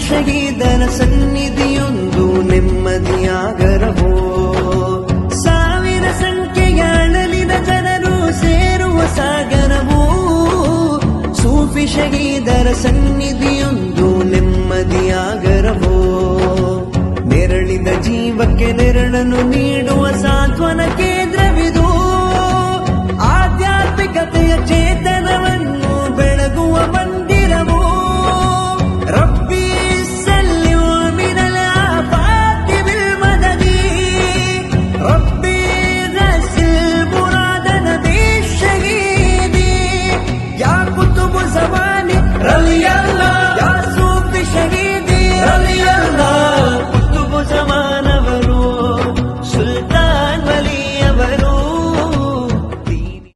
ಶಹೀದರ ಸನ್ನಿಧಿಯೊಂದು ನೆಮ್ಮದಿಯಾಗರವೋ. ಸಾವಿರ ಸಂಖ್ಯೆಯ ಅಳಲಿದ ಜನರು ಸೇರುವ ಸಾಗರವೋ. ಸೂಫಿ ಶಹೀದರ ಸನ್ನಿಧಿಯೊಂದು ನೆಮ್ಮದಿಯಾಗರವೋ. ನೆರಳಿದ ಜೀವಕ್ಕೆ ನೆರಳನ್ನು ನೀಡುವ ಸಾಂತ್ವನಕ್ಕೆ